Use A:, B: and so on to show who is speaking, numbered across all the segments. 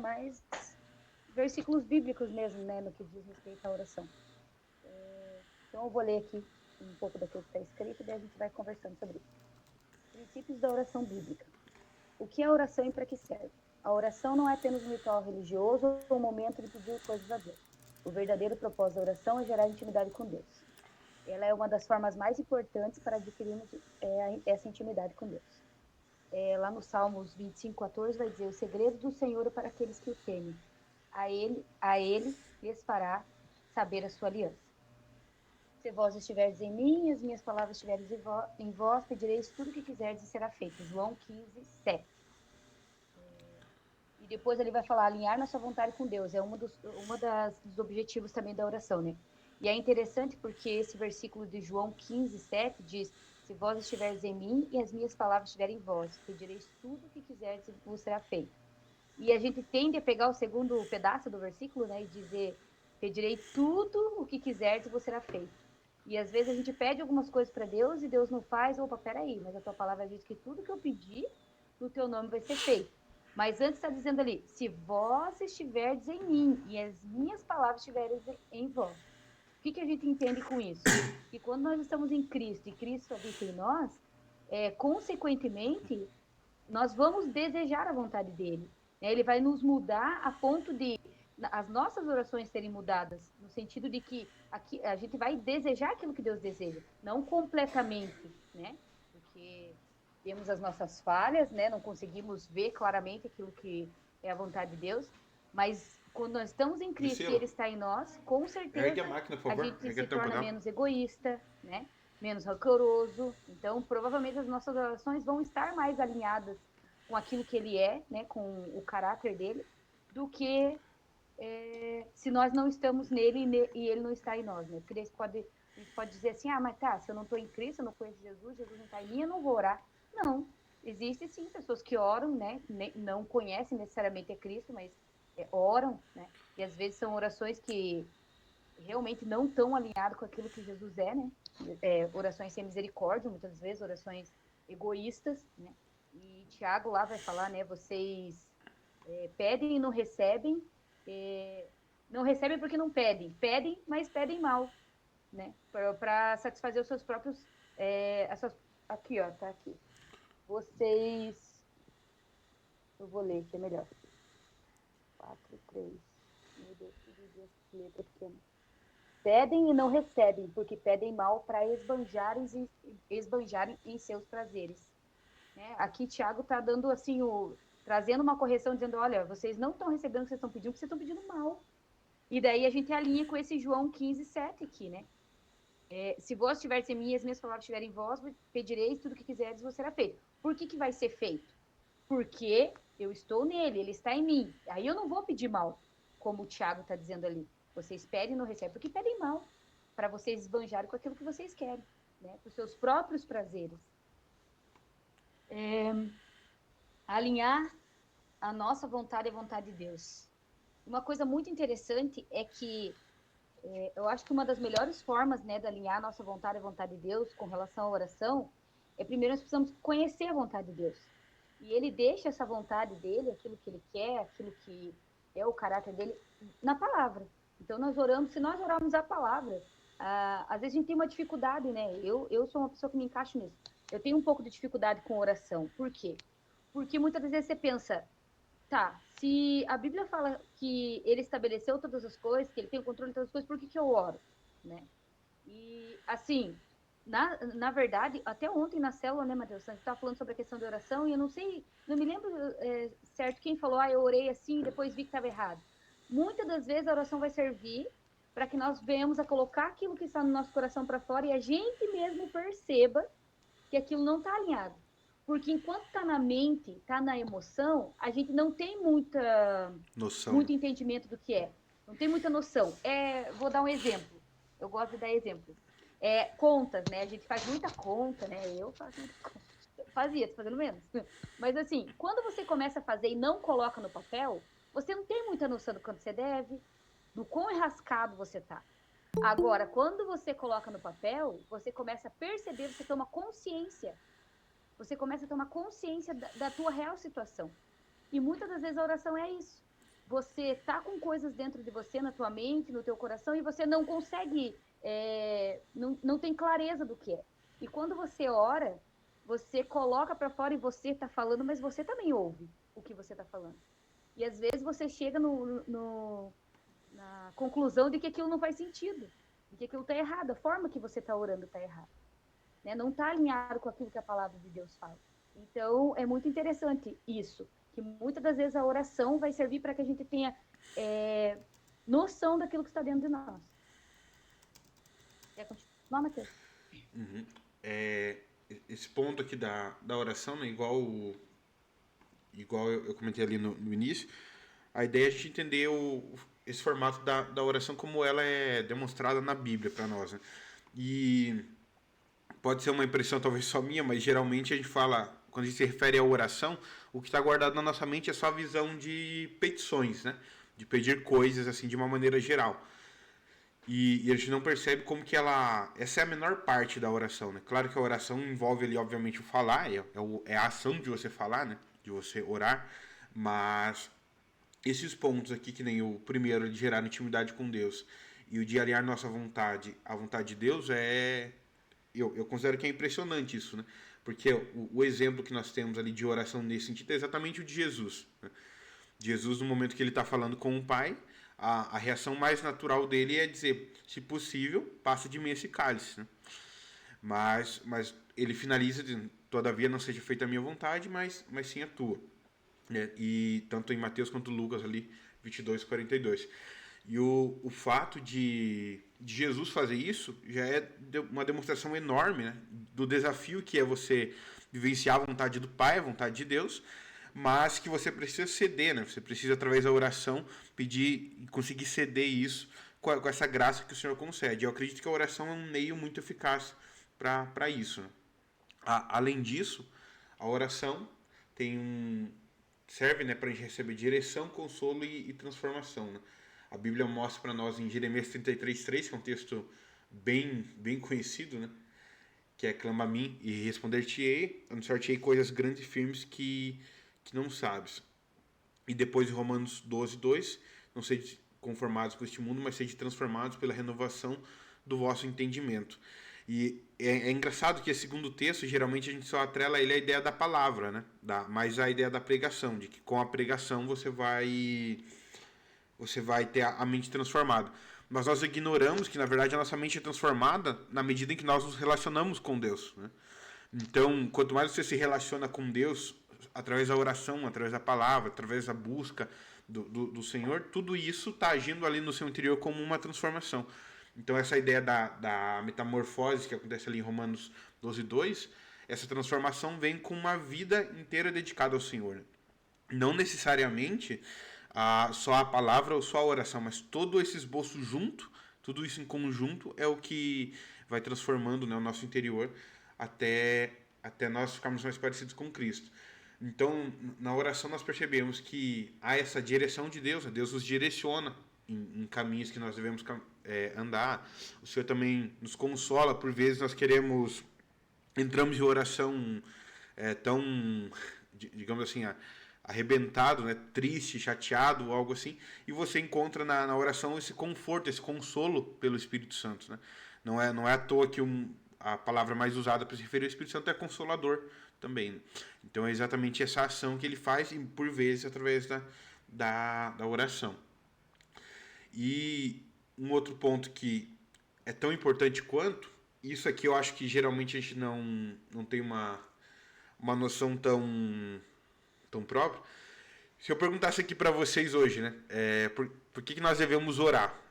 A: mais versículos bíblicos mesmo, né, no que diz respeito à oração. Então eu vou ler aqui um pouco daquilo que está escrito e daí a gente vai conversando sobre isso. Princípios da oração bíblica. O que é oração e para que serve? A oração não é apenas um ritual religioso ou um momento de pedir coisas a Deus. O verdadeiro propósito da oração é gerar intimidade com Deus. Ela é uma das formas mais importantes para adquirirmos essa intimidade com Deus. Lá no Salmos 25:14 vai dizer: o segredo do Senhor é para aqueles que o temem. A ele lhes fará saber a sua aliança. Se vós estiverdes em mim e as minhas palavras estiverem em vós, pedireis tudo o que quiserdes e será feito. João 15:7. E depois ele vai falar alinhar nossa vontade com Deus. É dos objetivos também da oração, né? E é interessante porque esse versículo de João 15:7 diz: se vós estiveres em mim e as minhas palavras estiverem em vós, pedireis tudo o que quiserdes e vos será feito. E a gente tende a pegar o segundo pedaço do versículo, né, e dizer: pedirei tudo o que quiserdes e vos será feito. E às vezes a gente pede algumas coisas para Deus e Deus não faz. Opa, peraí, mas a tua palavra diz que tudo que eu pedir no teu nome vai ser feito. Mas antes está dizendo ali: se vós estiverdes em mim e as minhas palavras estiverem em vós. O que a gente entende com isso? Que quando nós estamos em Cristo e Cristo habita em nós, consequentemente, nós vamos desejar a vontade dele. Né? Ele vai nos mudar a ponto de as nossas orações serem mudadas, no sentido de que aqui, a gente vai desejar aquilo que Deus deseja, não completamente, né? Porque temos as nossas falhas, né? Não conseguimos ver claramente aquilo que é a vontade de Deus, mas quando nós estamos em Cristo e
B: Priscila,
A: Ele está em nós, com
B: ergue a
A: certeza
B: máquina, por
A: a
B: favor.
A: gente
B: Ergue
A: se
B: a tampa
A: torna
B: dela.
A: menos egoísta, né? Menos rancoroso. Então, provavelmente as nossas orações vão estar mais alinhadas com aquilo que ele é, né? Com o caráter dele, do que se nós não estamos nele e ele não está em nós, né? Porque a gente pode dizer assim: ah, mas tá, se eu não estou em Cristo, eu não conheço Jesus, Jesus não está em mim, eu não vou orar. Não, existe sim pessoas que oram, né? Não conhecem necessariamente a Cristo, mas oram, né? E às vezes são orações que realmente não estão alinhadas com aquilo que Jesus é, né? Orações sem misericórdia, muitas vezes, orações egoístas, né? E Tiago lá vai falar, né? Vocês pedem e não recebem, não recebem porque não pedem, pedem, mas pedem mal, né? Para satisfazer os seus próprios, aqui, ó, tá aqui. Vocês, eu vou ler que é melhor. 4:3. Meu Deus, que letra pequena. Pedem e não recebem, porque pedem mal para esbanjarem em seus prazeres. Né? Aqui Tiago está dando assim trazendo uma correção, dizendo: olha, vocês não estão recebendo o que vocês estão pedindo, porque vocês estão pedindo mal. E daí a gente alinha com esse João 15:7 aqui, né? Se vós estiveres em mim e as minhas palavras estiverem em vós, pedireis tudo o que quiserdes e vos será feito. Por que vai ser feito? Porque eu estou nele, ele está em mim. Aí eu não vou pedir mal, como o Tiago está dizendo ali. Vocês pedem e não recebem, porque pedem mal, para vocês esbanjarem com aquilo que vocês querem, né? Com os seus próprios prazeres. Alinhar a nossa vontade à vontade de Deus. Uma coisa muito interessante é que eu acho que uma das melhores formas, né, de alinhar a nossa vontade à vontade de Deus com relação à oração primeiro nós precisamos conhecer a vontade de Deus. E ele deixa essa vontade dele, aquilo que ele quer, aquilo que é o caráter dele, na palavra. Então nós oramos, se nós orarmos a palavra, às vezes a gente tem uma dificuldade, né? Eu sou uma pessoa que me encaixo nisso. Eu tenho um pouco de dificuldade com oração. Por quê? Porque muitas vezes você pensa: tá, se a Bíblia fala que ele estabeleceu todas as coisas, que ele tem o controle de todas as coisas, por que eu oro? Né? E, assim, na verdade, até ontem na célula, né, Matheus, a gente estava falando sobre a questão da oração e eu não sei, não me lembro certo quem falou: eu orei assim e depois vi que estava errado. Muitas das vezes a oração vai servir para que nós venhamos a colocar aquilo que está no nosso coração para fora e a gente mesmo perceba que aquilo não está alinhado. Porque enquanto está na mente, está na emoção, a gente não tem
B: Noção.
A: muito entendimento do que é. Não tem muita noção. Vou dar um exemplo. Eu gosto de dar exemplos. Contas, né? A gente faz muita conta, né? Eu faço muita conta. Fazia, tô fazendo menos. Mas assim, quando você começa a fazer e não coloca no papel, você não tem muita noção do quanto você deve, do quão enrascado você tá. Agora, quando você coloca no papel, você começa a perceber, você toma consciência. Você começa a tomar consciência da tua real situação. E muitas das vezes a oração é isso. você tá com coisas dentro de você, na tua mente, no teu coração, e você não consegue, não tem clareza do que é. E quando você ora, você coloca para fora e você está falando, mas você também ouve o que você está falando. E às vezes você chega na conclusão de que aquilo não faz sentido, de que aquilo está errado, a forma que você está orando está errada, né? Não está alinhado com aquilo que a palavra de Deus fala. Então, é muito interessante isso, que muitas das vezes a oração vai servir para que a gente tenha noção daquilo que está dentro de nós. Quer continuar, Matheus?
B: Uhum. Esse ponto aqui da oração, né, igual eu comentei ali no início, a ideia é a gente entender esse formato da oração como ela é demonstrada na Bíblia para nós. Né? E pode ser uma impressão talvez só minha, mas geralmente a gente fala, quando a gente se refere à oração, o que está guardado na nossa mente é só a visão de petições, né? De pedir coisas assim de uma maneira geral. E a gente não percebe como que essa é a menor parte da oração, né? Claro que a oração envolve ali, obviamente, o falar, é a ação de você falar, né? De você orar, mas esses pontos aqui, que nem o primeiro de gerar intimidade com Deus e o de aliar nossa vontade à vontade de Deus, eu considero que é impressionante isso, né? Porque o exemplo que nós temos ali de oração nesse sentido é exatamente o de Jesus. Né? Jesus, no momento que ele está falando com o Pai, a reação mais natural dele é dizer, se possível, passa de mim esse cálice. Né? Mas ele finaliza dizendo, todavia não seja feita a minha vontade, mas sim a tua. E tanto em Mateus quanto Lucas ali, 22 e 42. E o fato de Jesus fazer isso já é uma demonstração enorme, né, do desafio que é você vivenciar a vontade do Pai, a vontade de Deus, mas que você precisa ceder, né? Você precisa, através da oração, pedir e conseguir ceder isso com essa graça que o Senhor concede. Eu acredito que a oração é um meio muito eficaz para isso. Né? Além disso, a oração tem serve, né, para a gente receber direção, consolo e transformação. Né? A Bíblia mostra para nós em Jeremias 33:3, que é um texto bem conhecido, né? Que é clama a mim e responder-te-ei, anunciar-te-ei coisas grandes e firmes que não sabes. E depois em Romanos 12:2, não sede conformados com este mundo, mas sede transformados pela renovação do vosso entendimento. E é engraçado que esse segundo texto, geralmente a gente só atrela ele à ideia da palavra, né? Mas a ideia da pregação, de que com a pregação você vai ter a mente transformada. Mas nós ignoramos que, na verdade, a nossa mente é transformada na medida em que nós nos relacionamos com Deus. Né? Então, quanto mais você se relaciona com Deus, através da oração, através da palavra, através da busca do Senhor, tudo isso está agindo ali no seu interior como uma transformação. Então, essa ideia da metamorfose que acontece ali em Romanos 12:2, essa transformação vem com uma vida inteira dedicada ao Senhor. Né? Não necessariamente só a palavra ou só a oração, mas todo esse esboço junto, tudo isso em conjunto é o que vai transformando, né, o nosso interior até nós ficarmos mais parecidos com Cristo. Então, na oração nós percebemos que há essa direção de Deus, Deus nos direciona em caminhos que nós devemos andar. O Senhor também nos consola, por vezes nós entramos em oração tão, digamos assim, arrebentado, né, triste, chateado, algo assim, e você encontra na oração esse conforto, esse consolo pelo Espírito Santo, né? Não é à toa que a palavra mais usada para se referir ao Espírito Santo é consolador também. Né? Então é exatamente essa ação que ele faz, e por vezes através da oração. E um outro ponto que é tão importante quanto, isso aqui eu acho que geralmente a gente não tem uma noção tão própria. Se eu perguntasse aqui para vocês hoje, né, por que nós devemos orar?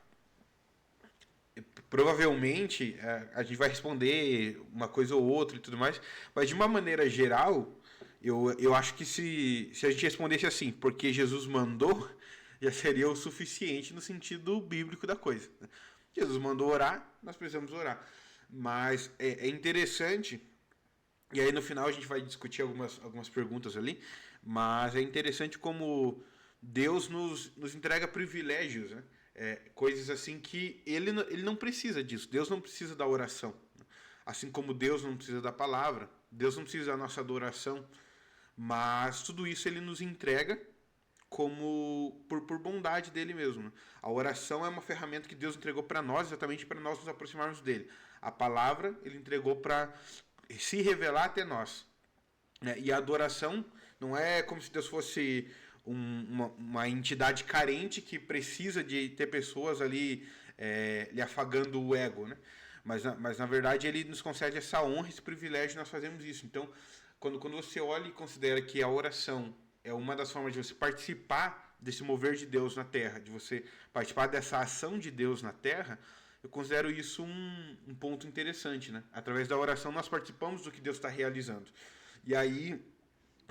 B: Provavelmente a gente vai responder uma coisa ou outra e tudo mais, mas de uma maneira geral, eu acho que se a gente respondesse assim, porque Jesus mandou, já seria o suficiente no sentido bíblico da coisa. Né? Jesus mandou orar, nós precisamos orar. Mas é interessante, e aí no final a gente vai discutir algumas perguntas ali, mas é interessante como Deus nos entrega privilégios, né? Coisas assim que ele não precisa disso. Deus não precisa da oração. Assim como Deus não precisa da palavra, Deus não precisa da nossa adoração, mas tudo isso ele nos entrega como por bondade dele mesmo. Né? A oração é uma ferramenta que Deus entregou para nós, exatamente para nós nos aproximarmos dele. A palavra ele entregou para se revelar até nós. Né? E a adoração não é como se Deus fosse uma entidade carente que precisa de ter pessoas ali lhe afagando o ego, né? Mas na verdade ele nos concede essa honra, esse privilégio de nós fazermos isso. Então, quando você olha e considera que a oração é uma das formas de você participar desse mover de Deus na Terra, de você participar dessa ação de Deus na Terra, eu considero isso um ponto interessante, né? Através da oração nós participamos do que Deus está realizando. E aí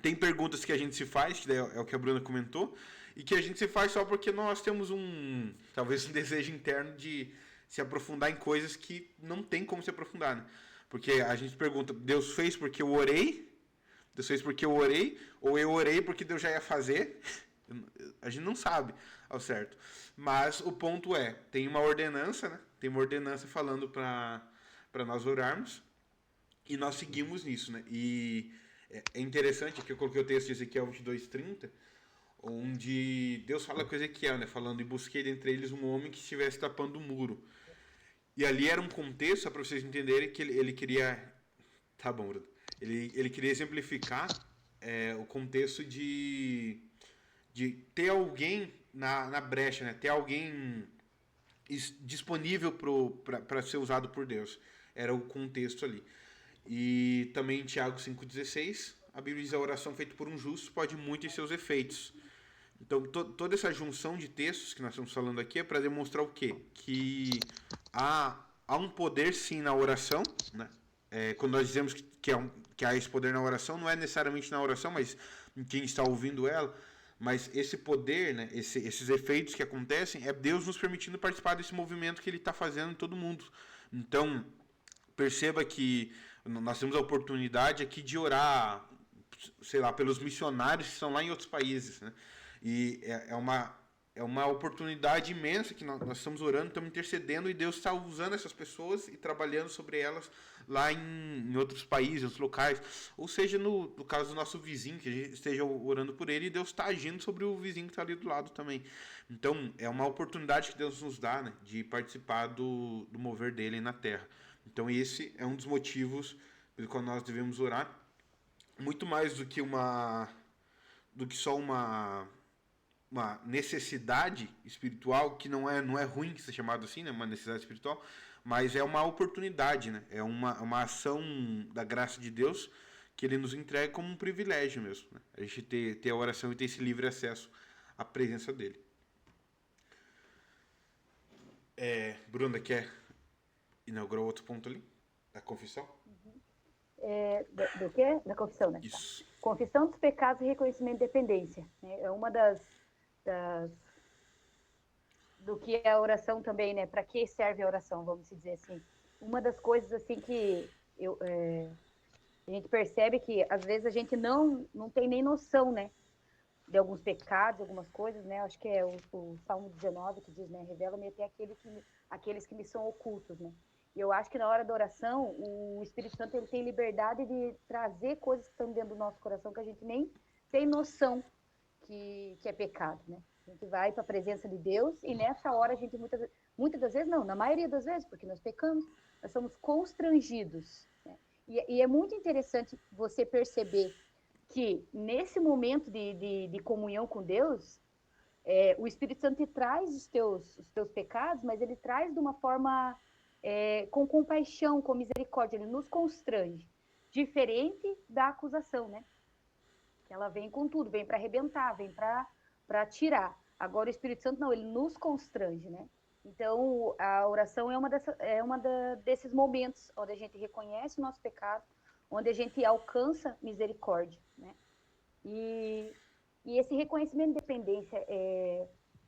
B: tem perguntas que a gente se faz, que é o que a Bruna comentou, e que a gente se faz só porque nós temos talvez um desejo interno de se aprofundar em coisas que não tem como se aprofundar, né? Porque a gente pergunta, Deus fez porque eu orei? Deus fez porque eu orei? Ou eu orei porque Deus já ia fazer? A gente não sabe ao certo. Mas o ponto é, tem uma ordenança, né? Tem uma ordenança falando para nós orarmos, e nós seguimos nisso, né? E é interessante que eu coloquei o texto de Ezequiel 22:30, onde Deus fala com Ezequiel, né? Falando, e busquei dentre eles um homem que estivesse tapando o muro. E ali era um contexto, só para vocês entenderem, que ele queria... Tá bom, Bruno. Ele queria exemplificar o contexto de ter alguém na brecha, né? Ter alguém disponível para ser usado por Deus. Era o contexto ali. E também em Tiago 5,16, a Bíblia diz: a oração feita por um justo pode muito em seus efeitos. Então, toda essa junção de textos que nós estamos falando aqui é para demonstrar o quê? Que há um poder, sim, na oração, né? Quando nós dizemos que há esse poder na oração, não é necessariamente na oração, mas em quem está ouvindo ela. Mas esse poder, né, esses efeitos que acontecem, é Deus nos permitindo participar desse movimento que Ele está fazendo em todo mundo. Então, perceba que nós temos a oportunidade aqui de orar, sei lá, pelos missionários que estão lá em outros países, né? E é uma oportunidade imensa que nós estamos orando, estamos intercedendo, e Deus está usando essas pessoas e trabalhando sobre elas lá em outros países, em outros locais. Ou seja, no caso do nosso vizinho, que a gente esteja orando por ele, e Deus está agindo sobre o vizinho que está ali do lado também. Então, é uma oportunidade que Deus nos dá, né, de participar do mover dele na terra. Então, esse é um dos motivos pelo qual nós devemos orar, muito mais do que só uma necessidade espiritual, que não é ruim que seja chamado assim, né? Uma necessidade espiritual, mas é uma oportunidade, né? É uma ação da graça de Deus que Ele nos entrega como um privilégio mesmo, né? A gente ter a oração e ter esse livre acesso à presença dEle. Bruna, quer inaugurar outro ponto ali? Da confissão?
A: Do quê? Da confissão, né?
B: Isso.
A: Tá. Confissão dos pecados e reconhecimento de dependência. Né? É uma das do que é a oração também, né? Para que serve a oração, vamos dizer assim. Uma das coisas assim que a gente percebe que às vezes a gente não tem nem noção, né? De alguns pecados, algumas coisas, né? Acho que é o Salmo 19 que diz, né? Revela-me até aqueles que me são ocultos, né? E eu acho que na hora da oração, o Espírito Santo ele tem liberdade de trazer coisas que estão dentro do nosso coração que a gente nem tem noção que é pecado, né? A gente vai para a presença de Deus e nessa hora a gente muitas das vezes, não, na maioria das vezes, porque nós pecamos, nós somos constrangidos, né? E é muito interessante você perceber que nesse momento de comunhão com Deus, o Espírito Santo te traz os teus pecados, mas ele traz de uma forma com compaixão, com misericórdia, ele nos constrange, diferente da acusação, né? Que ela vem com tudo, vem para arrebentar, vem para tirar. Agora o Espírito Santo não, ele nos constrange, né? Então a oração é uma desses momentos onde a gente reconhece o nosso pecado, onde a gente alcança misericórdia, né? E esse reconhecimento de dependência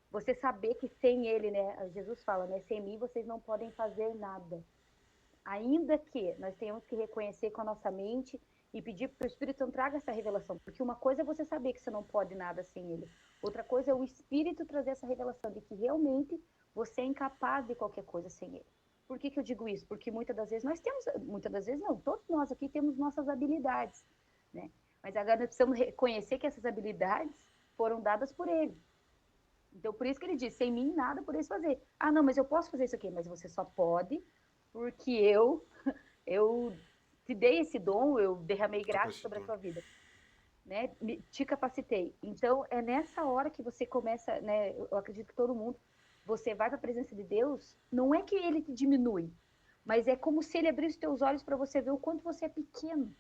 A: você saber que sem ele, né? Jesus fala, né? Sem mim vocês não podem fazer nada. Ainda que nós tenhamos que reconhecer com a nossa mente e pedir para o Espírito Santo traga essa revelação. Porque uma coisa é você saber que você não pode nada sem ele. Outra coisa é o Espírito trazer essa revelação de que realmente você é incapaz de qualquer coisa sem ele. Por que eu digo isso? Porque muitas das vezes não, todos nós aqui temos nossas habilidades, né? Mas agora nós precisamos reconhecer que essas habilidades foram dadas por ele. Então, por isso que ele diz, sem mim nada podeis fazer. Ah, não, mas eu posso fazer isso aqui. Mas você só pode porque eu te dei esse dom, eu derramei graça sobre a
B: Capacitou.
A: tua vida. Né? Te capacitei. Então, é nessa hora que você começa, né? Eu acredito que todo mundo, você vai para a presença de Deus, não é que ele te diminui, mas é como se ele abrisse os teus olhos para você ver o quanto você é pequeno.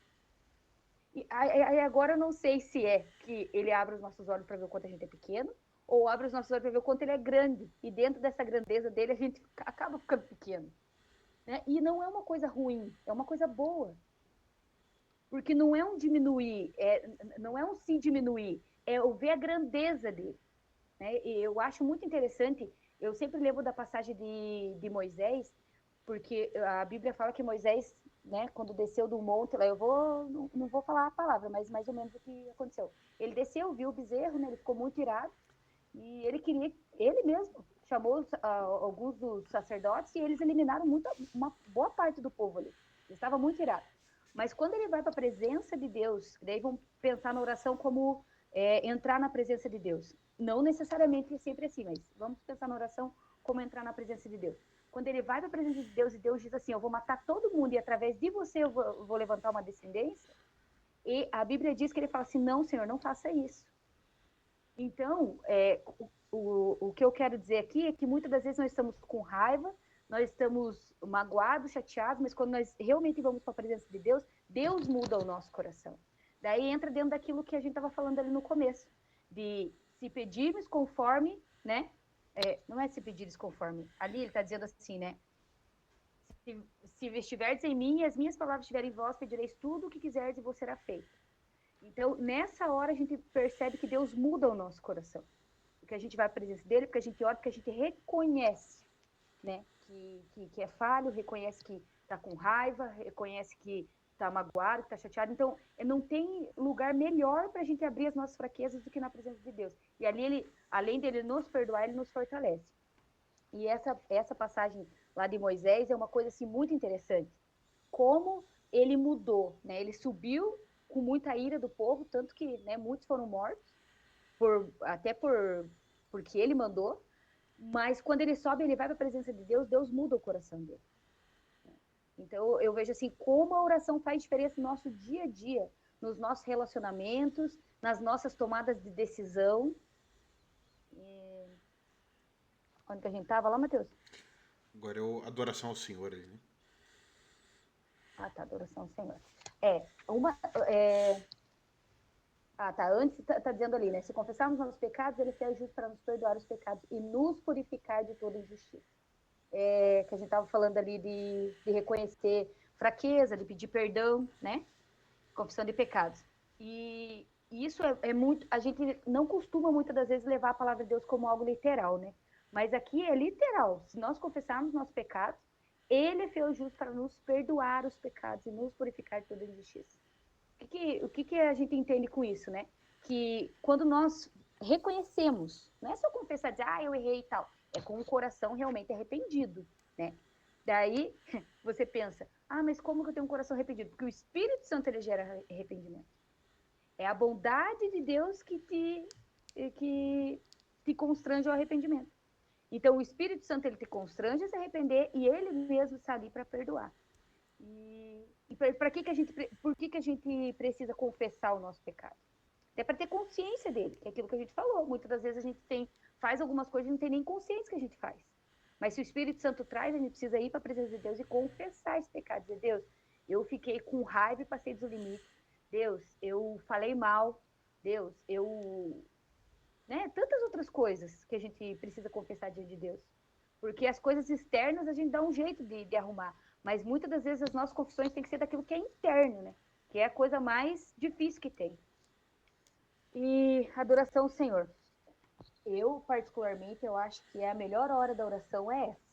A: E aí agora eu não sei se é que ele abre os nossos olhos para ver o quanto a gente é pequeno, ou abre os nossos olhos para ver o quanto ele é grande. E dentro dessa grandeza dele, a gente acaba ficando pequeno. Né? E não é uma coisa ruim, é uma coisa boa. Porque não é um diminuir, não é um se diminuir, é eu ver a grandeza dele. Né? E eu acho muito interessante, eu sempre lembro da passagem de Moisés, porque a Bíblia fala que Moisés, né, quando desceu do monte, lá eu não vou falar a palavra, mas mais ou menos o que aconteceu. Ele desceu, viu o bezerro, né, ele ficou muito irado, e ele mesmo chamou alguns dos sacerdotes e eles eliminaram uma boa parte do povo ali. Ele estava muito irado. Mas quando ele vai para a presença de Deus, daí vamos pensar na oração como entrar na presença de Deus. Não necessariamente sempre assim, mas vamos pensar na oração como entrar na presença de Deus. Quando ele vai para a presença de Deus e Deus diz assim, eu vou matar todo mundo e através de você eu vou levantar uma descendência, e a Bíblia diz que ele fala assim, não, Senhor, não faça isso. Então, o que eu quero dizer aqui é que muitas das vezes nós estamos com raiva, nós estamos magoados, chateados, mas quando nós realmente vamos para a presença de Deus, Deus muda o nosso coração. Daí entra dentro daquilo que a gente estava falando ali no começo, de se pedirmos conforme, né? Não é se pedires conforme. Ali ele está dizendo assim, né? Se estiverdes em mim e as minhas palavras estiverem em vós, pedireis tudo o que quiserdes e vos será feito. Então, nessa hora, a gente percebe que Deus muda o nosso coração. Porque a gente vai à presença dele, porque a gente ora, porque a gente reconhece, né, que é falho, reconhece que está com raiva, reconhece que está magoado, que está chateado. Então, não tem lugar melhor para a gente abrir as nossas fraquezas do que na presença de Deus. E ali, além dele nos perdoar, ele nos fortalece. E essa passagem lá de Moisés é uma coisa assim, muito interessante. Como ele mudou, né? Ele subiu com muita ira do povo, tanto que, né, muitos foram mortos, até porque ele mandou, mas quando ele sobe, ele vai para a presença de Deus, Deus muda o coração dele. Então, eu vejo assim, como a oração faz diferença no nosso dia a dia, nos nossos relacionamentos, nas nossas tomadas de decisão. Onde que a gente estava lá, Matheus?
B: Agora é adoração ao Senhor ali, né?
A: Ah, tá, adoração ao Senhor. É, tá, antes tá dizendo ali, né? Se confessarmos nossos pecados, ele é justo para nos perdoar os pecados e nos purificar de toda injustiça. Que a gente estava falando ali de reconhecer fraqueza, de pedir perdão, né? Confissão de pecados. E isso é muito. A gente não costuma muitas das vezes levar a palavra de Deus como algo literal, né? Mas aqui é literal. Se nós confessarmos nossos pecados, ele é fiel e justo para nos perdoar os pecados e nos purificar de toda injustiça. O que a gente entende com isso, né? Que quando nós reconhecemos, não é só confessar, dizer, eu errei e tal, é com o coração realmente arrependido, né? Daí você pensa, mas como que eu tenho um coração arrependido? Porque o Espírito Santo ele gera arrependimento. É a bondade de Deus que te constrange ao arrependimento. Então o Espírito Santo ele te constrange a se arrepender e ele mesmo está ali para perdoar. E por que a gente precisa confessar o nosso pecado? Até para ter consciência dele, que é aquilo que a gente falou. Muitas das vezes a gente faz algumas coisas e não tem nem consciência que a gente faz. Mas se o Espírito Santo traz, a gente precisa ir para a presença de Deus e confessar esse pecado. Dizer, Deus, eu fiquei com raiva e passei dos limites. Deus, eu falei mal. Deus, né? Tantas outras coisas que a gente precisa confessar diante de Deus. Porque as coisas externas a gente dá um jeito de arrumar. Mas muitas das vezes as nossas confissões têm que ser daquilo que é interno, né? Que é a coisa mais difícil que tem. E adoração ao Senhor. Eu, particularmente, eu acho que a melhor hora da oração é essa.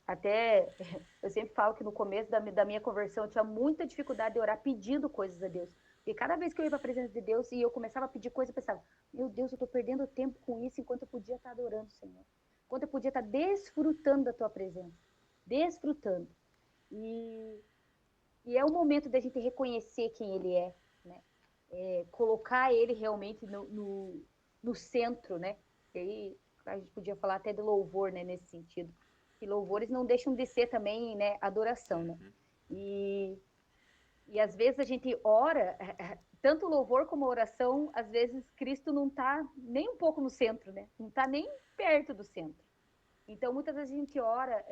A: Até, eu sempre falo que no começo da minha conversão eu tinha muita dificuldade de orar pedindo coisas a Deus. Porque cada vez que eu ia para a presença de Deus e eu começava a pedir coisas, eu pensava, meu Deus, eu estou perdendo tempo com isso enquanto eu podia estar adorando o Senhor. Enquanto eu podia estar desfrutando da tua presença. Desfrutando. E é o momento da gente reconhecer quem Ele é, né? colocar ele realmente no centro, né? E aí a gente podia falar até de louvor, né, nesse sentido. E louvores não deixam de ser também, né, adoração, né? E, e às vezes a gente ora, tanto louvor como oração, às vezes Cristo não está nem um pouco no centro, né? Não está nem perto do centro. Então, muitas vezes a gente ora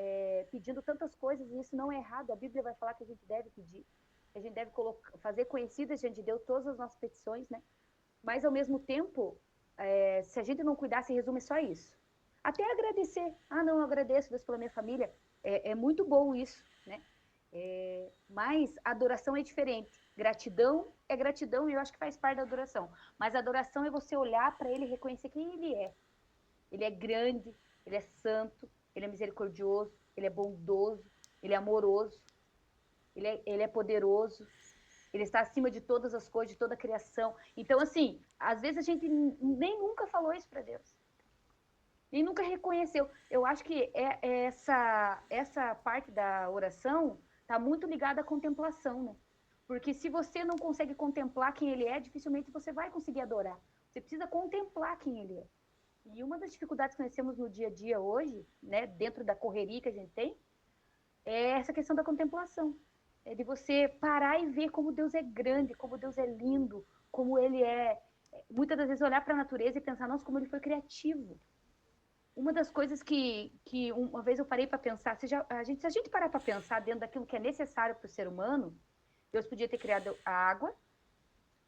A: pedindo tantas coisas, e isso não é errado. A Bíblia vai falar que a gente deve pedir, que a gente deve fazer conhecidas diante de Deus todas as nossas petições, né? Mas, ao mesmo tempo, se a gente não cuidar, se resume só isso. Até agradecer. Ah, não, eu agradeço Deus pela minha família. É muito bom isso, né? Mas a adoração é diferente. Gratidão é gratidão e eu acho que faz parte da adoração. Mas a adoração é você olhar para ele e reconhecer quem ele é. Ele é grande, ele é santo, ele é misericordioso, ele é bondoso, ele é amoroso, ele é poderoso, ele está acima de todas as coisas, de toda a criação. Então, assim, às vezes a gente nem nunca falou isso para Deus. Nem nunca reconheceu. Eu acho que essa parte da oração está muito ligada à contemplação, né? Porque se você não consegue contemplar quem ele é, dificilmente você vai conseguir adorar. Você precisa contemplar quem ele é. E uma das dificuldades que nós temos no dia a dia hoje, né, dentro da correria que a gente tem, é essa questão da contemplação. É de você parar e ver como Deus é grande, como Deus é lindo, como ele é. Muitas das vezes olhar para a natureza e pensar, nossa, como ele foi criativo. Uma das coisas que uma vez eu parei para pensar, se a gente parar para pensar dentro daquilo que é necessário para o ser humano, Deus podia ter criado a água,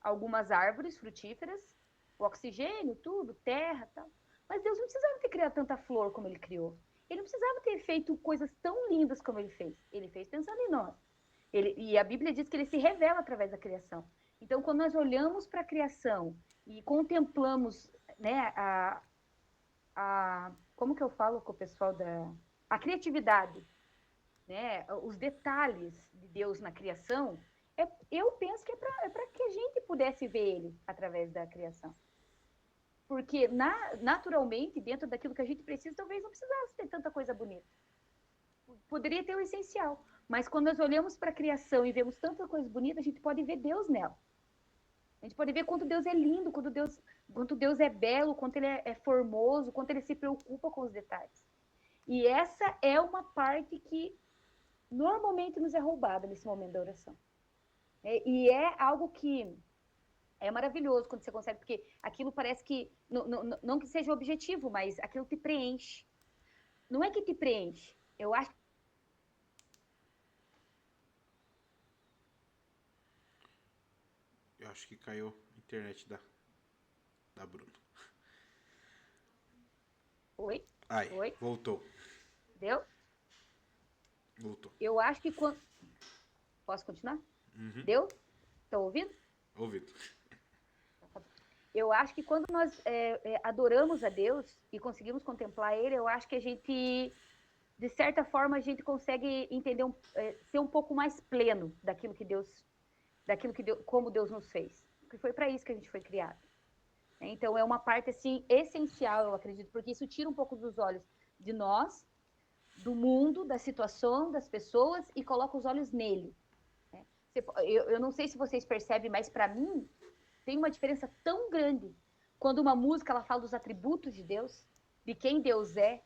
A: algumas árvores frutíferas, o oxigênio, tudo, terra, tal. Mas Deus não precisava ter criado tanta flor como ele criou. Ele não precisava ter feito coisas tão lindas como ele fez. Ele fez pensando em nós. E a Bíblia diz que ele se revela através da criação. Então, quando nós olhamos para a criação e contemplamos, né, como que eu falo com o pessoal a criatividade, né, os detalhes de Deus na criação, eu penso que é para que a gente pudesse ver ele através da criação. Porque, naturalmente, dentro daquilo que a gente precisa, talvez não precisasse ter tanta coisa bonita. Poderia ter o essencial. Mas quando nós olhamos para a criação e vemos tanta coisa bonita, a gente pode ver Deus nela. A gente pode ver quanto Deus é lindo, quanto Deus é belo, quanto ele é formoso, quanto ele se preocupa com os detalhes. E essa é uma parte que normalmente nos é roubada nesse momento da oração. E é algo que é maravilhoso quando você consegue, porque aquilo parece que, não que seja o objetivo, mas aquilo te preenche. Não é que te preenche, eu acho.
B: Eu acho que caiu a internet da Bruna.
A: Oi?
B: Ai,
A: Oi?
B: voltou.
A: Deu?
B: Voltou.
A: Eu acho que quando. Posso continuar?
B: Uhum.
A: Deu? Estão ouvindo?
B: Ouvido.
A: Eu acho que quando nós adoramos a Deus e conseguimos contemplar Ele, eu acho que a gente, de certa forma, a gente consegue entender, ser um pouco mais pleno como Deus nos fez. Porque foi para isso que a gente foi criado. Então, é uma parte, assim, essencial, eu acredito, porque isso tira um pouco dos olhos de nós, do mundo, da situação, das pessoas, e coloca os olhos nele. Eu não sei se vocês percebem, mas para mim, tem uma diferença tão grande quando uma música ela fala dos atributos de Deus, de quem Deus é,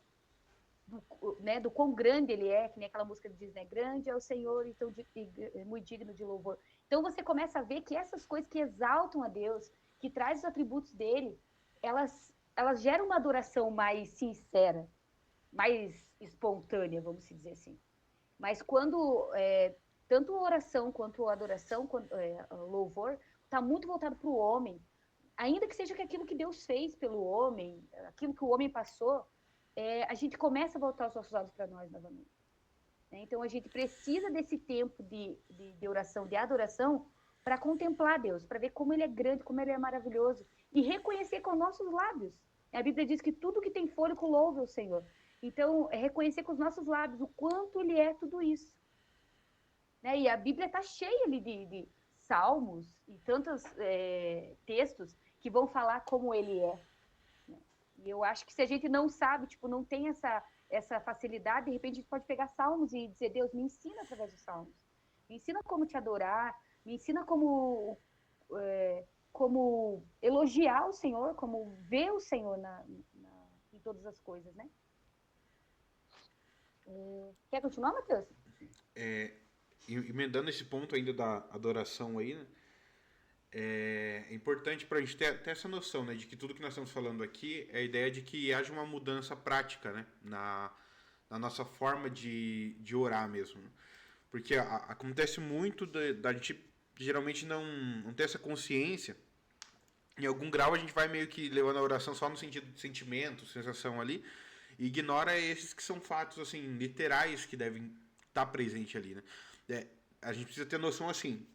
A: do quão grande ele é, que nem aquela música que diz, né? Grande é o Senhor e muito digno de louvor. Então você começa a ver que essas coisas que exaltam a Deus, que trazem os atributos dele, elas geram uma adoração mais sincera, mais espontânea, vamos dizer assim. Mas quando tanto a oração quanto a adoração, o louvor, está muito voltado para o homem, ainda que seja aquilo que Deus fez pelo homem, aquilo que o homem passou, a gente começa a voltar os nossos olhos para nós novamente. Então a gente precisa desse tempo de oração, de adoração, para contemplar Deus, para ver como Ele é grande, como Ele é maravilhoso, e reconhecer com nossos lábios. A Bíblia diz que tudo que tem fôlego louve o Senhor. Então, é reconhecer com os nossos lábios o quanto Ele é tudo isso. Né? E a Bíblia está cheia ali de salmos e tantos textos que vão falar como Ele é. Né? E eu acho que se a gente não sabe, tipo, não tem essa facilidade, de repente a gente pode pegar salmos e dizer, Deus, me ensina através dos salmos. Me ensina como te adorar, me ensina como como elogiar o Senhor, como ver o Senhor em todas as coisas, né? Quer continuar, Matheus?
B: Emendando esse ponto ainda da adoração aí, né? É importante para a gente ter essa noção, né, de que tudo que nós estamos falando aqui é a ideia de que haja uma mudança prática, né, na nossa forma de orar mesmo. Né? Porque acontece muito da gente geralmente não ter essa consciência. Em algum grau a gente vai meio que levando a oração só no sentido de sentimento, sensação ali, e ignora esses que são fatos assim literais que devem estar presentes ali, né? A gente precisa ter noção assim,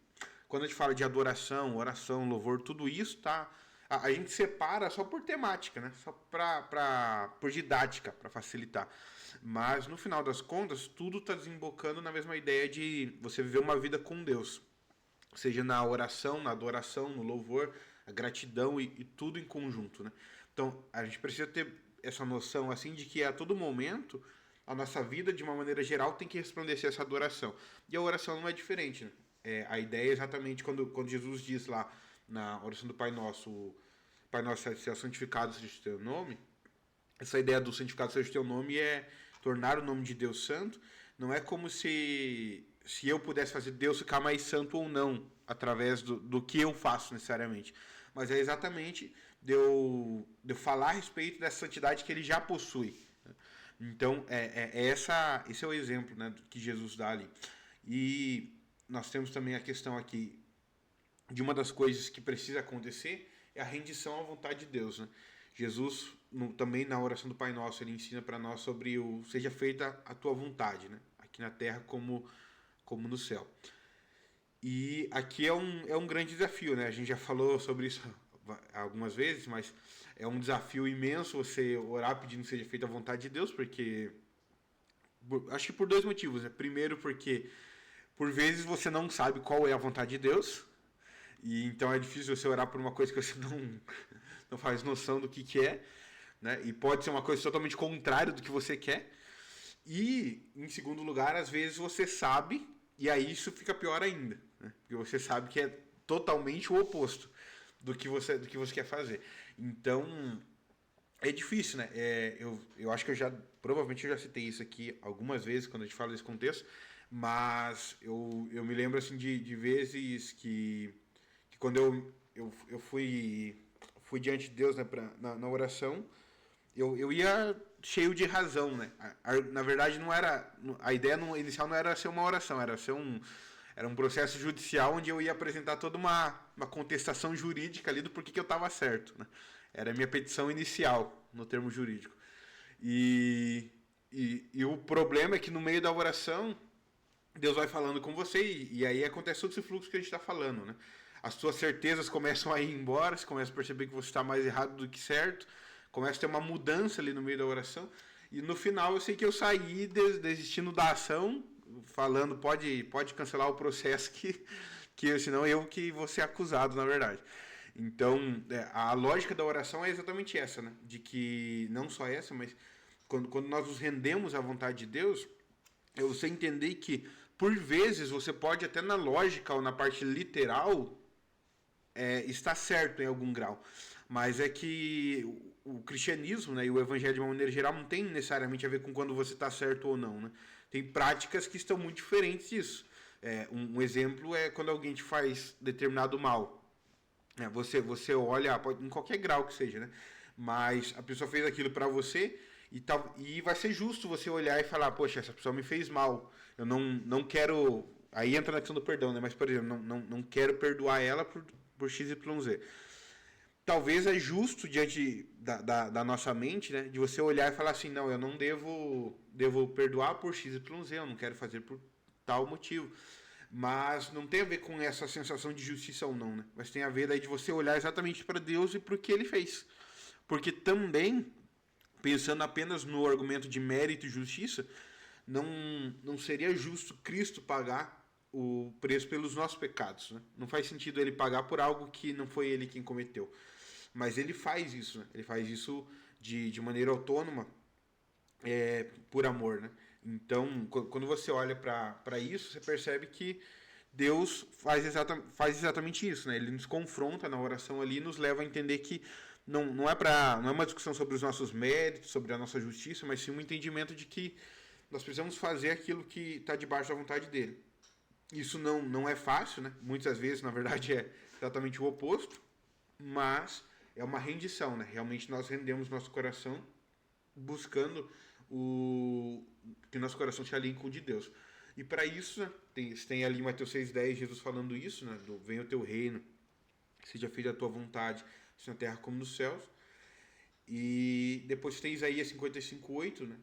B: quando a gente fala de adoração, oração, louvor, tudo isso tá a gente separa só por temática, né? Só por didática, para facilitar. Mas no final das contas, tudo está desembocando na mesma ideia de você viver uma vida com Deus, seja na oração, na adoração, no louvor, a gratidão e tudo em conjunto, né? Então, a gente precisa ter essa noção assim de que a todo momento a nossa vida, de uma maneira geral, tem que resplandecer essa adoração. E a oração não é diferente, né? A ideia é exatamente quando Jesus diz lá na oração do Pai Nosso, Pai Nosso, seja santificado seja o teu nome, essa ideia do santificado seja o teu nome é tornar o nome de Deus santo. Não é como se eu pudesse fazer Deus ficar mais santo ou não, através do que eu faço necessariamente. Mas é exatamente de eu falar a respeito dessa santidade que ele já possui. Então, esse é o exemplo, né, que Jesus dá ali. E nós temos também a questão aqui de uma das coisas que precisa acontecer é a rendição à vontade de Deus. Né? Jesus, também na oração do Pai Nosso, ele ensina para nós sobre o seja feita a tua vontade, né? Aqui na terra como no céu. E aqui é um grande desafio, né? A gente já falou sobre isso algumas vezes, mas é um desafio imenso você orar pedindo que seja feita a vontade de Deus, porque acho que por dois motivos, né? Primeiro, porque por vezes você não sabe qual é a vontade de Deus, e então é difícil você orar por uma coisa que você não faz noção do que é, né? E pode ser uma coisa totalmente contrária do que você quer. E, em segundo lugar, às vezes você sabe, e aí isso fica pior ainda, né? Porque você sabe que é totalmente o oposto do que você quer fazer. Então, é difícil, né? Eu acho que provavelmente eu já citei isso aqui algumas vezes quando a gente fala desse contexto, mas eu me lembro assim de vezes que quando eu fui diante de Deus, né, na oração, eu ia cheio de razão, né? Na verdade, não era. A ideia inicial não era ser uma oração, era um processo judicial onde eu ia apresentar toda uma contestação jurídica ali do porquê que eu estava certo. Né? Era a minha petição inicial, no termo jurídico. E o problema é que no meio da oração, Deus vai falando com você e aí acontece todo esse fluxo que a gente está falando, né? As suas certezas começam a ir embora, você começa a perceber que você está mais errado do que certo, começa a ter uma mudança ali no meio da oração, e no final eu sei que eu saí desistindo da ação, falando, pode cancelar o processo que senão eu que vou ser acusado, na verdade. Então, a lógica da oração é exatamente essa, né? De que, não só essa, mas quando nós nos rendemos à vontade de Deus, é você entender que, por vezes, você pode até na lógica ou na parte literal estar certo em algum grau. Mas é que o cristianismo, né, e o evangelho de uma maneira geral não tem necessariamente a ver com quando você está certo ou não. Né? Tem práticas que estão muito diferentes disso. Um exemplo é quando alguém te faz determinado mal. Você olha, em qualquer grau que seja, né? Mas a pessoa fez aquilo para você e vai ser justo você olhar e falar, poxa, essa pessoa me fez mal. Eu não quero... Aí entra na questão do perdão, né? Mas, por exemplo, não quero perdoar ela por X, Y, Z. Talvez é justo diante da nossa mente, né? De você olhar e falar assim, não, eu não devo perdoar por X, Y, Z, eu não quero fazer por tal motivo. Mas não tem a ver com essa sensação de justiça ou não, né? Mas tem a ver daí de você olhar exatamente para Deus e para o que Ele fez. Porque também, pensando apenas no argumento de mérito e justiça, não seria justo Cristo pagar o preço pelos nossos pecados. Né? Não faz sentido Ele pagar por algo que não foi Ele quem cometeu. Mas Ele faz isso, né? Ele faz isso de maneira autônoma, por amor, né? Então, quando você olha para isso, você percebe que Deus faz exatamente isso, né? Ele nos confronta na oração ali e nos leva a entender que não é uma discussão sobre os nossos méritos, sobre a nossa justiça, mas sim um entendimento de que nós precisamos fazer aquilo que está debaixo da vontade dele. Isso não é fácil, né? Muitas vezes, na verdade, é exatamente o oposto, mas é uma rendição, né? Realmente nós rendemos nosso coração buscando que nosso coração se alinhe com o de Deus. E para isso, né, tem ali em Mateus 6,10 Jesus falando isso, né? Venha o teu reino, seja feita a tua vontade, assim na terra como nos céus. E depois tem Isaías 55,8, né?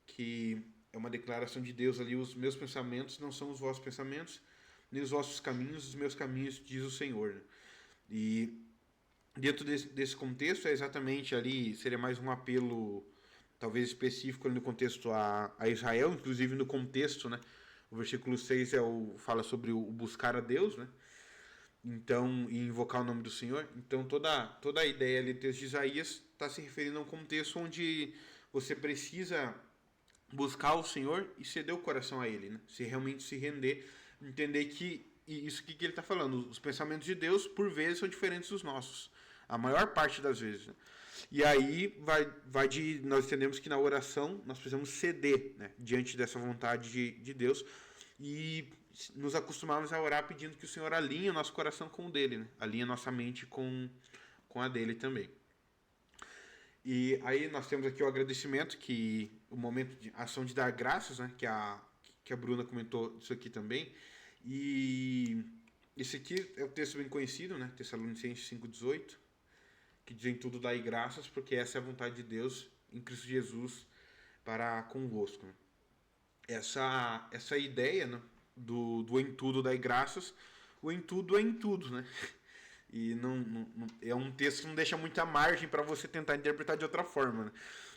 B: Que é uma declaração de Deus ali: os meus pensamentos não são os vossos pensamentos, nem os vossos caminhos, os meus caminhos, diz o Senhor. Né? E dentro desse contexto, é exatamente ali, seria mais um apelo, talvez específico no contexto a Israel, inclusive no contexto, né? O versículo 6 fala sobre o buscar a Deus, né? Então, e invocar o nome do Senhor. Então, toda a ideia ali do texto de Isaías está se referindo a um contexto onde você precisa buscar o Senhor e ceder o coração a Ele, né? Se realmente se render, entender que isso que ele está falando, os pensamentos de Deus por vezes são diferentes dos nossos, a maior parte das vezes. Né? E aí nós entendemos que na oração nós precisamos ceder, né, diante dessa vontade de Deus e nos acostumarmos a orar pedindo que o Senhor alinhe o nosso coração com o dele, né? Alinhe a nossa mente com a dele também. E aí nós temos aqui o agradecimento, que o momento de ação de dar graças, né, que a Bruna comentou isso aqui também. E esse aqui é um texto bem conhecido, né, Tessalonicenses 5,18, que diz: em tudo dai graças, porque essa é a vontade de Deus em Cristo Jesus para convosco. Né? Essa ideia, né, do em tudo dai graças, o em tudo é em tudo, né? E é um texto que não deixa muita margem para você tentar interpretar de outra forma. Né?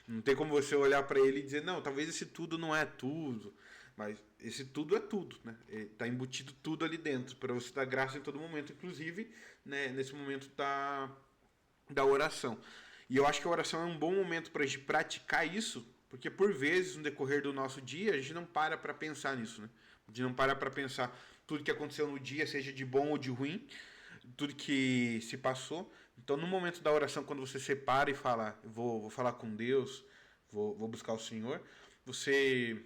B: Não tem como você olhar para ele e dizer, não, talvez esse tudo não é tudo, mas esse tudo é tudo. Né? Está embutido tudo ali dentro, para você dar graça em todo momento, inclusive, né, nesse momento da oração. E eu acho que a oração é um bom momento para a gente praticar isso, porque por vezes, no decorrer do nosso dia, a gente não para pensar nisso. Né? A gente não para pensar tudo que aconteceu no dia, seja de bom ou de ruim, tudo que se passou. Então, no momento da oração, quando você separa e fala, vou falar com Deus, vou buscar o Senhor, você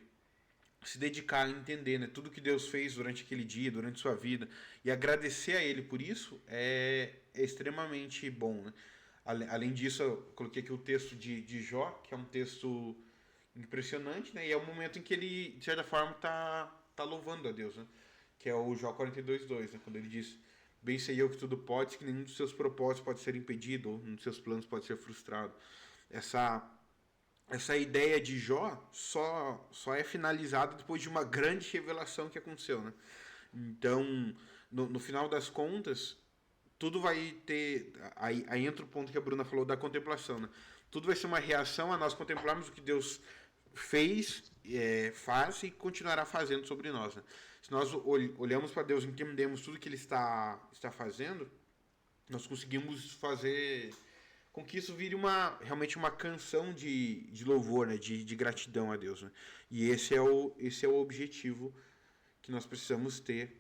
B: se dedicar a entender, né, tudo que Deus fez durante aquele dia, durante sua vida, e agradecer a Ele por isso é extremamente bom. Né? Além disso, eu coloquei aqui o texto de Jó, que é um texto impressionante, né? E é o momento em que ele, de certa forma, tá louvando a Deus, né? Que é o Jó 42,2, né? Quando ele diz: bem sei eu que tudo pode, que nenhum dos seus propósitos pode ser impedido, ou nenhum dos seus planos pode ser frustrado. Essa ideia de Jó só é finalizada depois de uma grande revelação que aconteceu, né? Então, no final das contas, tudo vai ter... Aí entra o ponto que a Bruna falou da contemplação, né? Tudo vai ser uma reação a nós contemplarmos o que Deus fez, faz e continuará fazendo sobre nós. Né? Se nós olhamos para Deus e entendemos tudo que Ele está fazendo, nós conseguimos fazer com que isso vire realmente uma canção de louvor, né? de gratidão a Deus. Né? E esse é o objetivo que nós precisamos ter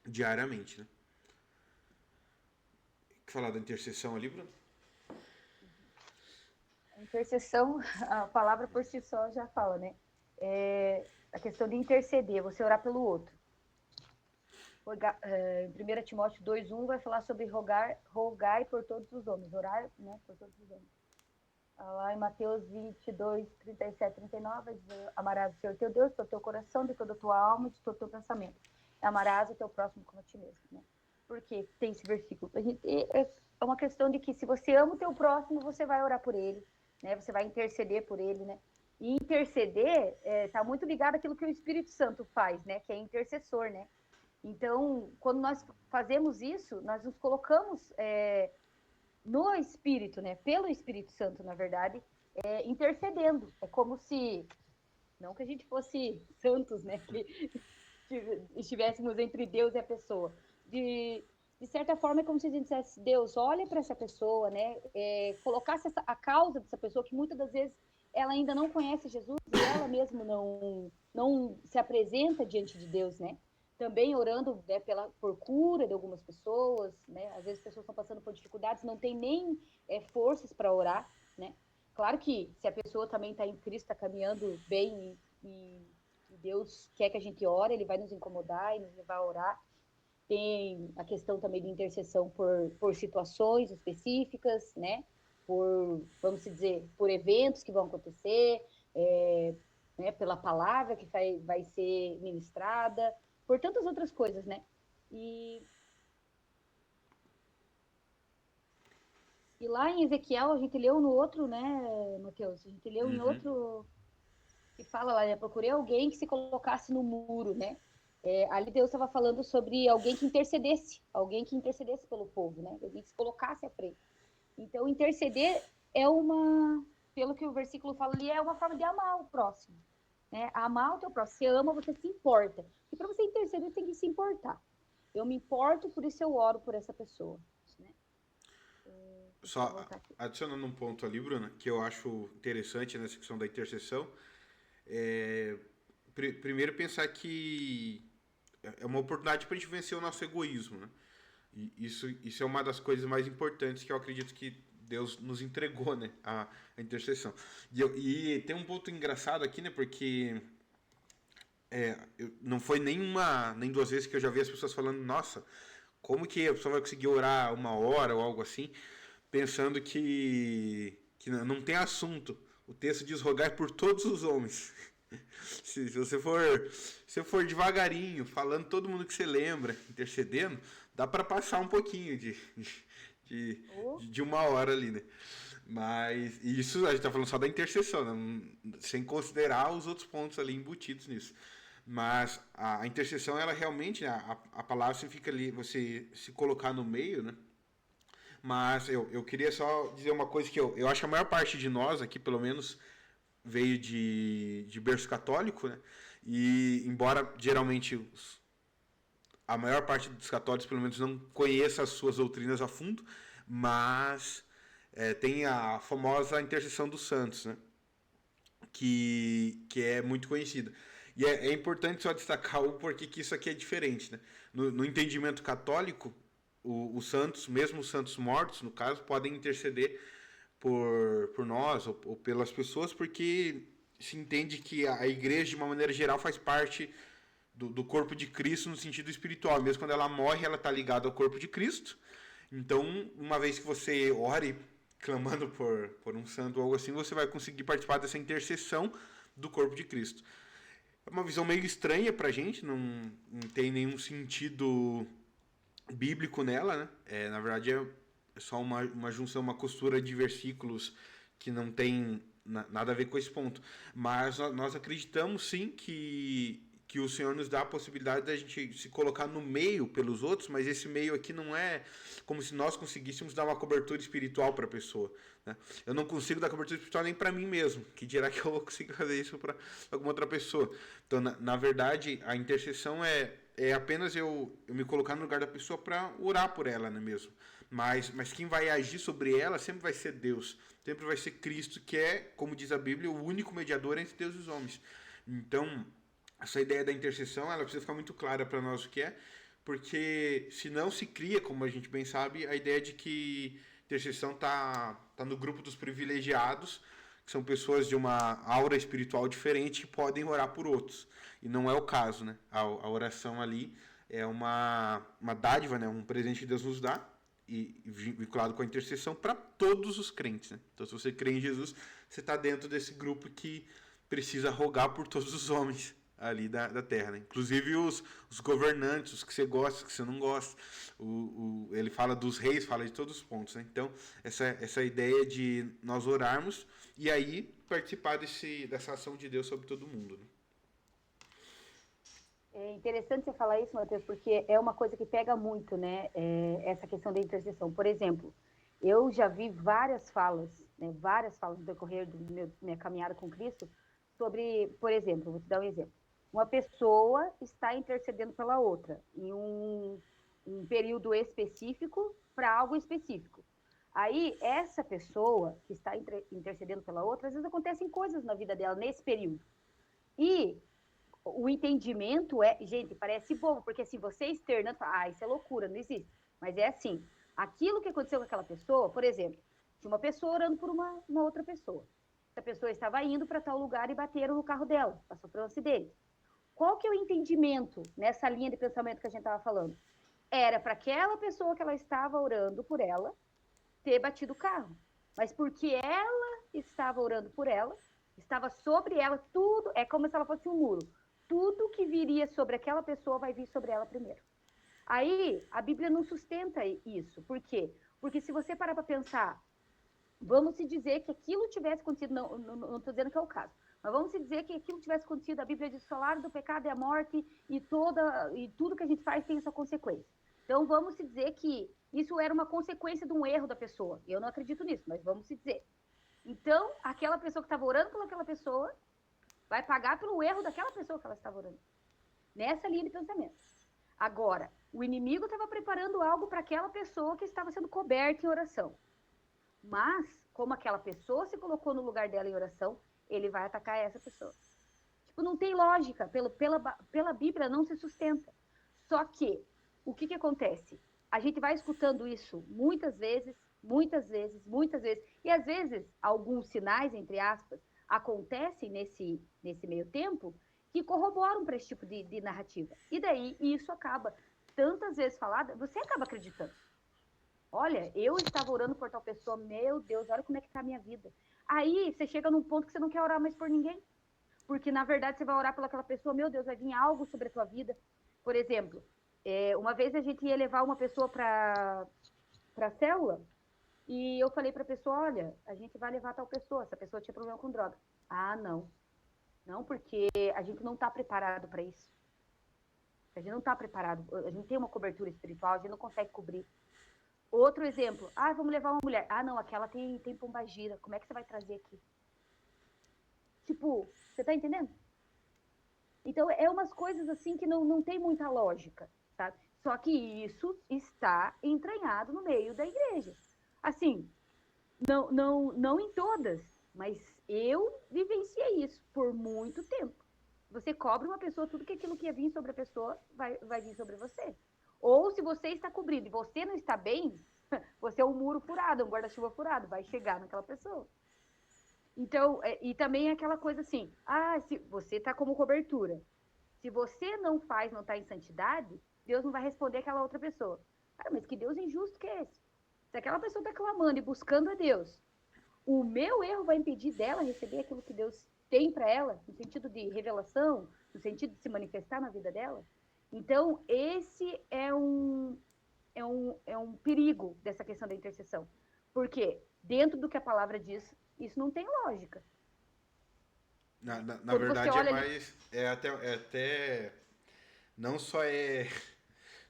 B: diariamente. Né? Quer falar da intercessão ali, Bruno?
A: A intercessão, a palavra por si só já fala, né? A questão de interceder, você orar pelo outro. Em 1 Timóteo 2,1 vai falar sobre rogai por todos os homens, orar, né, por todos os homens. Lá em Mateus 22, 37, 39, vai dizer: amarás o Senhor teu Deus, todo o teu coração, de toda a tua alma, de todo o teu pensamento. Amarás o teu próximo como a ti mesmo. Né? Por que tem esse versículo? É uma questão de que se você ama o teu próximo, você vai orar por ele, né? Você vai interceder por ele, né? E interceder está muito ligado àquilo que o Espírito Santo faz, né? Que é intercessor, né? Então, quando nós fazemos isso, nós nos colocamos no Espírito, né? Pelo Espírito Santo, na verdade, intercedendo. É como se, não que a gente fosse santos, né? Que estivéssemos entre Deus e a pessoa. De certa forma, é como se a gente dissesse: Deus, olha para essa pessoa, né? Colocasse a causa dessa pessoa, que muitas das vezes ela ainda não conhece Jesus e ela mesmo não se apresenta diante de Deus, né? também orando, né, por cura de algumas pessoas, né? Às vezes as pessoas estão passando por dificuldades, não tem nem forças para orar, né? Claro que se a pessoa também está em Cristo, está caminhando bem e Deus quer que a gente ore, Ele vai nos incomodar e nos levar a orar. Tem a questão também de intercessão por situações específicas, né? Vamos dizer, por eventos que vão acontecer, né? Pela palavra que vai ser ministrada, por tantas outras coisas, né? E, e lá em Ezequiel, a gente leu no outro, né, Mateus? A gente leu em
B: Uhum.
A: outro que fala lá, né? Procurei alguém que se colocasse no muro, né? Ali Deus estava falando sobre alguém que intercedesse pelo povo, né? Alguém que se colocasse à frente. Então, interceder pelo que o versículo fala ali, é uma forma de amar o próximo, né? Amar o teu próximo. Você ama, você se importa. E para você interceder, você tem que se importar. Eu me importo, por isso eu oro por essa pessoa, né? Deixa eu
B: Só
A: voltar aqui.
B: adicionando um ponto ali, Bruna, que eu acho interessante nessa questão da intercessão, é, primeiro pensar que é uma oportunidade para a gente vencer o nosso egoísmo, né? E isso é uma das coisas mais importantes que eu acredito que Deus nos entregou, né? A intercessão. E tem um ponto engraçado aqui, né? Porque não foi nem duas vezes que eu já vi as pessoas falando, nossa, como que a pessoa vai conseguir orar 1 hora ou algo assim, pensando que não tem assunto. O texto diz rogar por todos os homens. Se você for devagarinho, falando todo mundo que você lembra, intercedendo, dá para passar um pouquinho de,
A: Oh,
B: de 1 hora ali, né? Mas isso a gente tá falando só da intercessão, né? Sem considerar os outros pontos ali embutidos nisso. Mas a intercessão, ela realmente, a palavra significa ali você se colocar no meio, né? Mas eu queria só dizer uma coisa que eu acho que a maior parte de nós aqui, pelo menos, veio de berço católico, né? E embora geralmente a maior parte dos católicos, pelo menos, não conheça as suas doutrinas a fundo, mas tem a famosa intercessão dos santos, né? Que é muito conhecida. E é importante só destacar o porquê que isso aqui é diferente, né? No entendimento católico, os santos, mesmo os santos mortos, no caso, podem interceder por nós ou pelas pessoas, porque se entende que a igreja, de uma maneira geral, faz parte do corpo de Cristo no sentido espiritual. Mesmo quando ela morre, ela está ligada ao corpo de Cristo. Então, uma vez que você ore clamando por um santo ou algo assim, você vai conseguir participar dessa intercessão do corpo de Cristo. É uma visão meio estranha pra gente, não tem nenhum sentido bíblico nela, né? Na verdade, é só uma junção, uma costura de versículos que não tem nada a ver com esse ponto. Mas nós acreditamos sim que o Senhor nos dá a possibilidade da gente se colocar no meio pelos outros, mas esse meio aqui não é como se nós conseguíssemos dar uma cobertura espiritual para a pessoa. Né? Eu não consigo dar cobertura espiritual nem para mim mesmo, que dirá que eu vou conseguir fazer isso para alguma outra pessoa. Então, na verdade, a intercessão é apenas eu me colocar no lugar da pessoa para orar por ela, né, mesmo. Mas quem vai agir sobre ela sempre vai ser Deus, sempre vai ser Cristo, que é, como diz a Bíblia, o único mediador entre Deus e os homens. Então, essa ideia da intercessão, ela precisa ficar muito clara para nós o que é, porque se não se cria, como a gente bem sabe, a ideia de que intercessão tá no grupo dos privilegiados, que são pessoas de uma aura espiritual diferente que podem orar por outros. E não é o caso, né? A oração ali é uma dádiva, né? Um presente que Deus nos dá, e vinculado com a intercessão para todos os crentes. Né? Então, se você crê em Jesus, você está dentro desse grupo que precisa rogar por todos os homens ali da terra. Né? Inclusive os governantes, os que você gosta, os que você não gosta. Ele fala dos reis, fala de todos os pontos. Né? Então, essa ideia de nós orarmos e aí participar dessa ação de Deus sobre todo mundo. Né?
A: É interessante você falar isso, Matheus, porque é uma coisa que pega muito, né? Essa questão da intercessão. Por exemplo, eu já vi várias falas, né? Várias falas no decorrer minha caminhada com Cristo sobre, por exemplo, vou te dar um exemplo. Uma pessoa está intercedendo pela outra em um período específico para algo específico. Aí, essa pessoa que está intercedendo pela outra, às vezes acontecem coisas na vida dela nesse período. E o entendimento é, gente, parece bobo, porque assim, você externando, isso é loucura, não existe. Mas é assim, aquilo que aconteceu com aquela pessoa, por exemplo, tinha uma pessoa orando por uma outra pessoa. Essa pessoa estava indo para tal lugar e bateram no carro dela, ela sofreu um acidente. Qual que é o entendimento nessa linha de pensamento que a gente estava falando? Era para aquela pessoa que ela estava orando por ela ter batido o carro. Mas porque ela estava orando por ela, estava sobre ela tudo, é como se ela fosse um muro. Tudo que viria sobre aquela pessoa vai vir sobre ela primeiro. Aí, a Bíblia não sustenta isso. Por quê? Porque se você parar para pensar, vamos se dizer que aquilo tivesse acontecido, não estou dizendo que é o caso, mas vamos se dizer que aquilo tivesse acontecido, a Bíblia diz: o salário do pecado é a morte e tudo que a gente faz tem essa consequência. Então vamos se dizer que isso era uma consequência de um erro da pessoa. Eu não acredito nisso, mas vamos se dizer. Então, aquela pessoa que estava orando pelaquela pessoa vai pagar pelo erro daquela pessoa que ela estava orando. Nessa linha de pensamento. Agora, o inimigo estava preparando algo para aquela pessoa que estava sendo coberta em oração. Mas, como aquela pessoa se colocou no lugar dela em oração, ele vai atacar essa pessoa. Tipo, não tem lógica. Pela Bíblia não se sustenta. Só que, o que acontece? A gente vai escutando isso muitas vezes, muitas vezes, muitas vezes. E, às vezes, alguns sinais, entre aspas, acontecem nesse meio tempo que corroboram para esse tipo de narrativa. E daí, isso acaba, tantas vezes falado, você acaba acreditando. Olha, eu estava orando por tal pessoa, meu Deus, olha como é que está a minha vida. Aí você chega num ponto que você não quer orar mais por ninguém. Porque, na verdade, você vai orar pelaquela pessoa, meu Deus, vai vir algo sobre a tua vida. Por exemplo, uma vez a gente ia levar uma pessoa para a célula, e eu falei para a pessoa: olha, a gente vai levar tal pessoa, essa pessoa tinha problema com droga. Ah, não. Não, porque a gente não está preparado para isso. A gente não está preparado, a gente tem uma cobertura espiritual, a gente não consegue cobrir. Outro exemplo, vamos levar uma mulher. Ah, não, aquela tem pombagira, como é que você vai trazer aqui? Tipo, você tá entendendo? Então, é umas coisas assim que não tem muita lógica, sabe? Só que isso está entranhado no meio da igreja. Assim, não em todas, mas eu vivenciei isso por muito tempo. Você cobre uma pessoa, tudo que aquilo que ia vir sobre a pessoa vai vir sobre você. Ou se você está cobrindo e você não está bem, você é um muro furado, um guarda-chuva furado, vai chegar naquela pessoa. Então, e também é aquela coisa assim, se você está como cobertura. Se você não faz, não está em santidade, Deus não vai responder aquela outra pessoa. Cara, mas que Deus injusto que é esse? Se aquela pessoa está clamando e buscando a Deus, o meu erro vai impedir dela receber aquilo que Deus tem para ela, no sentido de revelação, no sentido de se manifestar na vida dela? Então, esse é um perigo dessa questão da intercessão. Porque, dentro do que a palavra diz, isso não tem lógica.
B: Na
A: Quando você
B: verdade,
A: olha ali.
B: é até. Não só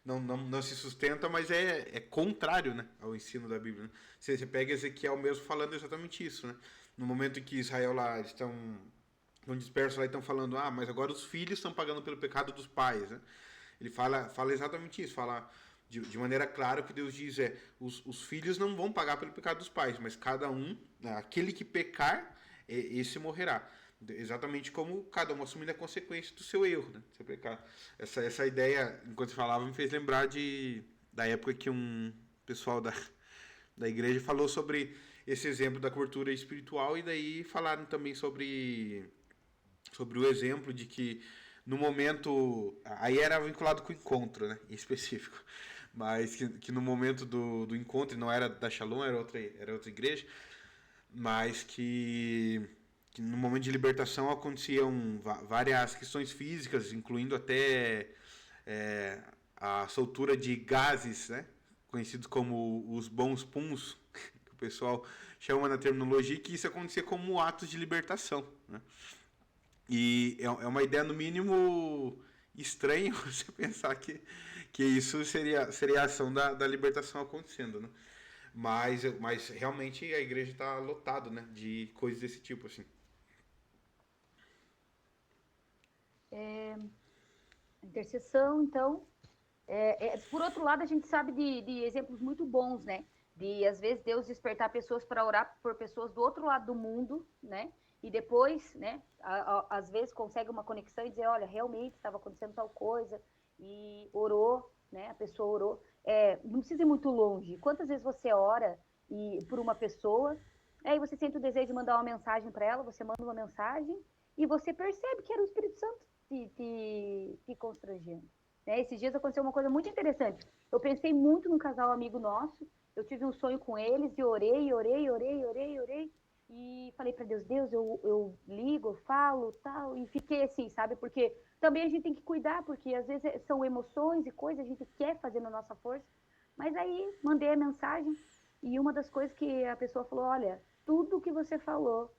B: não se sustenta, mas é contrário, né, ao ensino da Bíblia. Né? Você pega Ezequiel mesmo falando exatamente isso. Né? No momento em que Israel lá estão dispersos lá e estão falando: mas agora os filhos estão pagando pelo pecado dos pais. Né? Ele fala exatamente isso, fala de maneira clara. O que Deus diz os filhos não vão pagar pelo pecado dos pais, mas cada um, aquele que pecar, esse morrerá. Exatamente como cada um assumindo a consequência do seu erro, né? Seu pecado. Essa ideia, enquanto você falava, me fez lembrar da época que um pessoal da igreja falou sobre esse exemplo da cobertura espiritual, e daí falaram também sobre o exemplo de que no momento. Aí era vinculado com o encontro, né? Em específico. Mas que no momento do encontro, não era da Shalom, era outra igreja, mas que no momento de libertação aconteciam várias questões físicas, incluindo até a soltura de gases, né? Conhecidos como os bons puns, que o pessoal chama na terminologia, que isso acontecia como atos de libertação. Né? E é uma ideia, no mínimo, estranha você pensar que isso seria a ação da libertação acontecendo. Né? Mas realmente a igreja está lotada, né, de coisas desse tipo. Assim.
A: Intercessão, então. Por outro lado, a gente sabe de exemplos muito bons, né? de às vezes Deus despertar pessoas para orar por pessoas do outro lado do mundo, né? E depois, né, às vezes consegue uma conexão e dizer, olha, realmente estava acontecendo tal coisa, e orou, né, a pessoa orou. Não precisa ir muito longe. Quantas vezes você ora por uma pessoa, aí você sente o desejo de mandar uma mensagem para ela, você manda uma mensagem, e você percebe que era o Espírito Santo te constrangendo. Né? Esses dias aconteceu uma coisa muito interessante. Eu pensei muito num casal amigo nosso, eu tive um sonho com eles, e orei, orei, orei, orei, orei, e falei para Deus, eu ligo, eu falo, tal, e fiquei assim, sabe? Porque também a gente tem que cuidar, porque às vezes são emoções e coisas, a gente quer fazer na nossa força, mas aí mandei a mensagem, e uma das coisas que a pessoa falou, olha, tudo que você falou,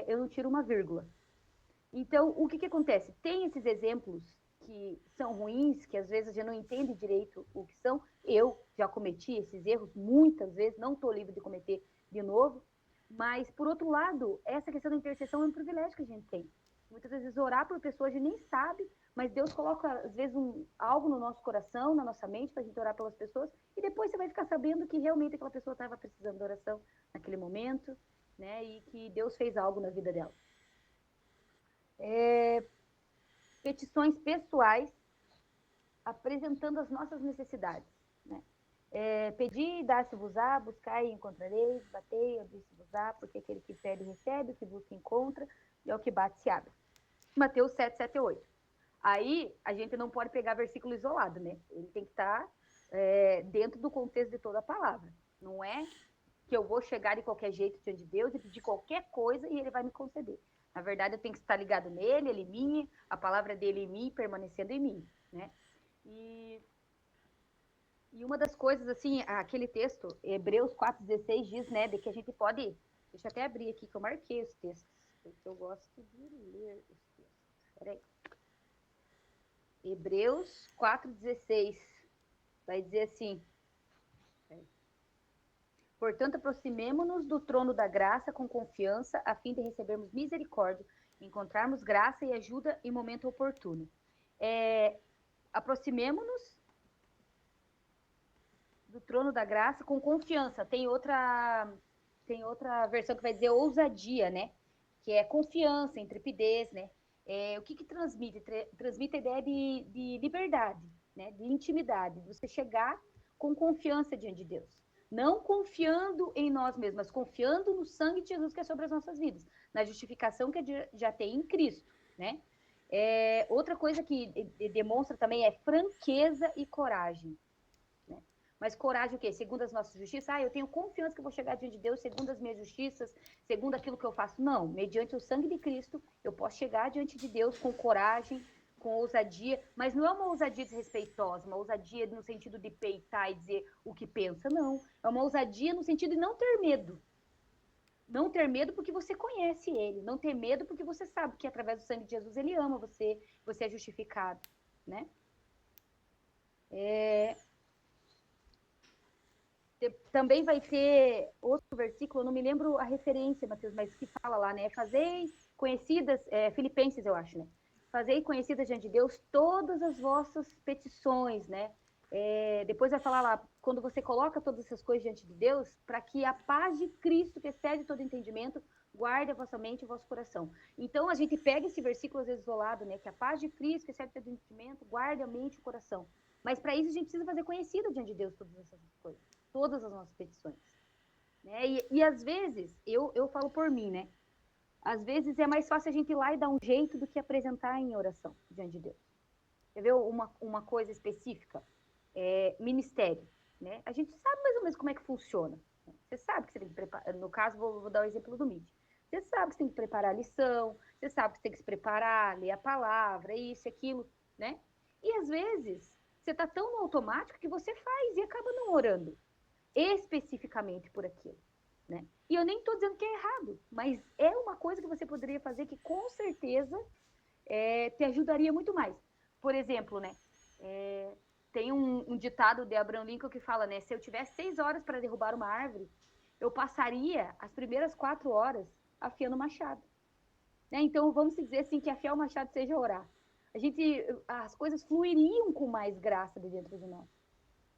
A: eu não tiro uma vírgula. Então, o que que acontece? Tem esses exemplos que são ruins, que às vezes a gente não entende direito o que são. Eu já cometi esses erros muitas vezes, não estou livre de cometer de novo. Mas, por outro lado, essa questão da intercessão é um privilégio que a gente tem. Muitas vezes orar por pessoas a gente nem sabe, mas Deus coloca, às vezes, algo no nosso coração, na nossa mente, para a gente orar pelas pessoas, e depois você vai ficar sabendo que realmente aquela pessoa estava precisando de oração naquele momento, né? E que Deus fez algo na vida dela. Petições pessoais apresentando as nossas necessidades. Né? Pedi, dá-se-vos-á, buscai e encontrareis, batei, abri-se-vos-á, porque aquele que pede recebe, o que busca encontra, e ao que bate se abre. Mateus 7, 7 e 8. Aí a gente não pode pegar versículo isolado, né? Ele tem que estar dentro do contexto de toda a palavra. Não é que eu vou chegar de qualquer jeito diante de Deus e pedir qualquer coisa e ele vai me conceder. Na verdade, eu tenho que estar ligado nele, ele em mim, a palavra dele em mim, permanecendo em mim, né? E uma das coisas, assim, aquele texto, Hebreus 4,16 diz, né, de que a gente pode... Deixa eu até abrir aqui, que eu marquei os textos, porque eu gosto de ler os textos. Peraí. Hebreus 4,16 vai dizer assim... Portanto, aproximemo-nos do trono da graça com confiança, a fim de recebermos misericórdia, encontrarmos graça e ajuda em momento oportuno. Aproximemo-nos do trono da graça com confiança. Tem outra versão que vai dizer ousadia, né? Que é confiança, intrepidez, né? O que transmite? Transmite a ideia de liberdade, né? De intimidade, de você chegar com confiança diante de Deus. Não confiando em nós mesmos, mas confiando no sangue de Jesus que é sobre as nossas vidas, na justificação que já tem em Cristo, né? Outra coisa que demonstra também é franqueza e coragem. Né? Mas coragem o quê? Segundo as nossas justiças? Eu tenho confiança que eu vou chegar diante de Deus segundo as minhas justiças, segundo aquilo que eu faço. Não, mediante o sangue de Cristo, eu posso chegar diante de Deus com coragem, com ousadia, mas não é uma ousadia desrespeitosa, uma ousadia no sentido de peitar e dizer o que pensa, não. É uma ousadia no sentido de não ter medo. Não ter medo porque você conhece ele, não ter medo porque você sabe que através do sangue de Jesus ele ama você, você é justificado, né? Também vai ter outro versículo, eu não me lembro a referência, Mateus, mas que fala lá, né? Fazei conhecidas, Filipenses, eu acho, né? Fazei conhecidas diante de Deus todas as vossas petições, né? Depois vai falar lá, quando você coloca todas essas coisas diante de Deus, para que a paz de Cristo, que excede todo entendimento, guarde a vossa mente e o vosso coração. Então, a gente pega esse versículo, às vezes, isolado, né? Que a paz de Cristo, que excede todo entendimento, guarde a mente e o coração. Mas, para isso, a gente precisa fazer conhecida diante de Deus todas essas coisas. Todas as nossas petições. Né? E às vezes, eu falo por mim, né? Às vezes é mais fácil a gente ir lá e dar um jeito do que apresentar em oração diante de Deus. Quer ver uma coisa específica? Ministério. Né? A gente sabe mais ou menos como é que funciona. Você sabe que você tem que preparar. No caso, vou dar o exemplo do MIT. Você sabe que você tem que preparar a lição, você sabe que você tem que se preparar, ler a palavra, isso, aquilo, né? E às vezes, você está tão no automático que você faz e acaba não orando especificamente por aquilo, né? E eu nem estou dizendo que é errado, mas é uma coisa que você poderia fazer que com certeza te ajudaria muito mais. Por exemplo, né? Tem um ditado de Abraham Lincoln que fala, né? Se eu tivesse 6 horas para derrubar uma árvore, eu passaria as primeiras 4 horas afiando o machado. Né? Então, vamos dizer assim, que afiar o machado seja orar. As coisas fluiriam com mais graça de dentro de nós.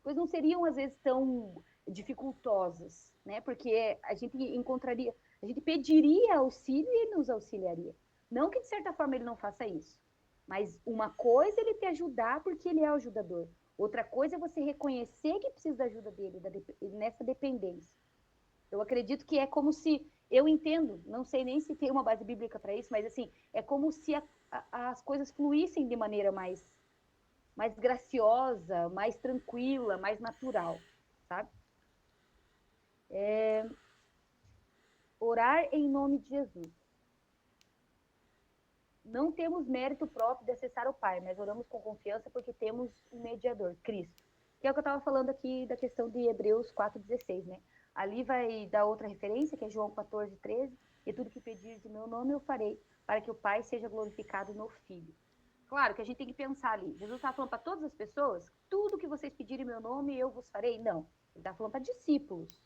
A: coisas não seriam, às vezes, tão dificultosas, né? Porque a gente encontraria, a gente pediria auxílio e ele nos auxiliaria. Não que, de certa forma, ele não faça isso. Mas uma coisa é ele te ajudar porque ele é o ajudador. Outra coisa é você reconhecer que precisa da ajuda dele, nessa dependência. Eu acredito que é como se, eu entendo, não sei nem se tem uma base bíblica para isso, mas assim, é como se as coisas fluíssem de maneira mais graciosa, mais tranquila, mais natural, sabe? Orar em nome de Jesus. Não temos mérito próprio de acessar o Pai, mas oramos com confiança porque temos um mediador, Cristo. Que é o que eu estava falando aqui da questão de Hebreus 4,16, né? Ali vai dar outra referência, que é João 14,13. E tudo que pedires em meu nome eu farei, para que o Pai seja glorificado no Filho. Claro que a gente tem que pensar ali. Jesus está falando para todas as pessoas, tudo que vocês pedirem em meu nome eu vos farei? Não. Ele está falando para discípulos.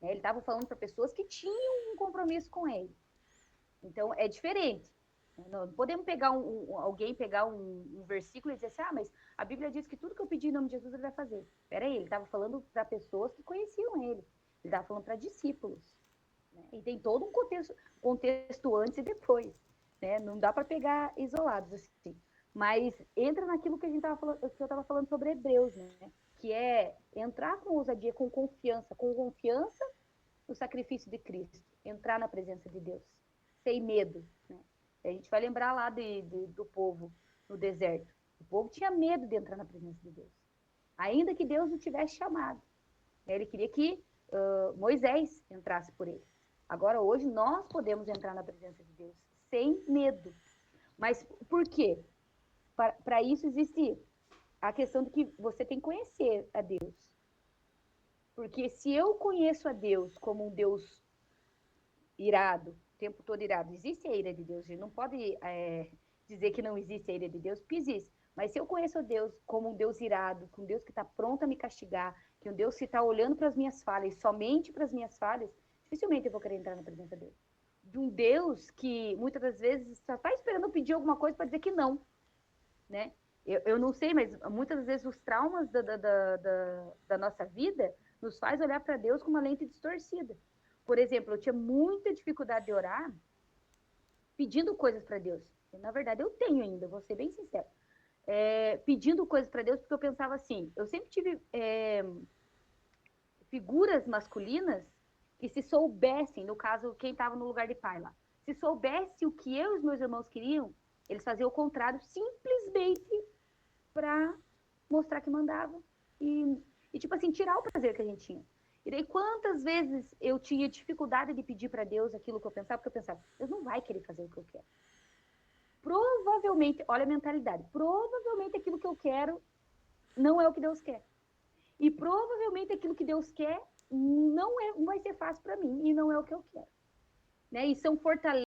A: Né? Ele estava falando para pessoas que tinham um compromisso com ele. Então, é diferente. Não podemos pegar alguém pegar um versículo e dizer assim, mas a Bíblia diz que tudo que eu pedir em nome de Jesus ele vai fazer. Peraí, ele estava falando para pessoas que conheciam ele. Ele estava falando para discípulos. Né? E tem todo um contexto antes e depois. Né? Não dá para pegar isolados assim. Mas entra naquilo que a gente tava falando, que eu estava falando sobre Hebreus, né? Que é entrar com ousadia, com confiança no sacrifício de Cristo, entrar na presença de Deus, sem medo. Né? A gente vai lembrar lá do povo no deserto. O povo tinha medo de entrar na presença de Deus, ainda que Deus não tivesse chamado. Ele queria que Moisés entrasse por ele. Agora, hoje, nós podemos entrar na presença de Deus sem medo. Mas por quê? Para isso existe a questão de que você tem que conhecer a Deus. Porque se eu conheço a Deus como um Deus irado, o tempo todo irado, existe a ira de Deus. A gente não pode dizer que não existe a ira de Deus, porque existe. Mas se eu conheço a Deus como um Deus irado, um Deus que está pronto a me castigar, que um Deus que está olhando para as minhas falhas, somente para as minhas falhas, dificilmente eu vou querer entrar na presença dele. De um Deus que muitas das vezes só está esperando eu pedir alguma coisa para dizer que não. Né? Eu não sei, mas muitas das vezes os traumas da nossa vida nos faz olhar para Deus com uma lente distorcida. Por exemplo, eu tinha muita dificuldade de orar pedindo coisas para Deus. Na verdade, eu tenho ainda, vou ser bem sincero. Pedindo coisas para Deus, porque eu pensava assim, eu sempre tive figuras masculinas que se soubessem, no caso, quem estava no lugar de pai lá, se soubesse o que eu e os meus irmãos queriam, eles faziam o contrário, simplesmente para mostrar que mandava e, tipo assim, tirar o prazer que a gente tinha. E daí, quantas vezes eu tinha dificuldade de pedir para Deus aquilo que eu pensava, porque eu pensava, Deus não vai querer fazer o que eu quero. Provavelmente, olha a mentalidade, provavelmente aquilo que eu quero não é o que Deus quer. E provavelmente aquilo que Deus quer não vai ser fácil para mim e não é o que eu quero. Né? E são fortalezas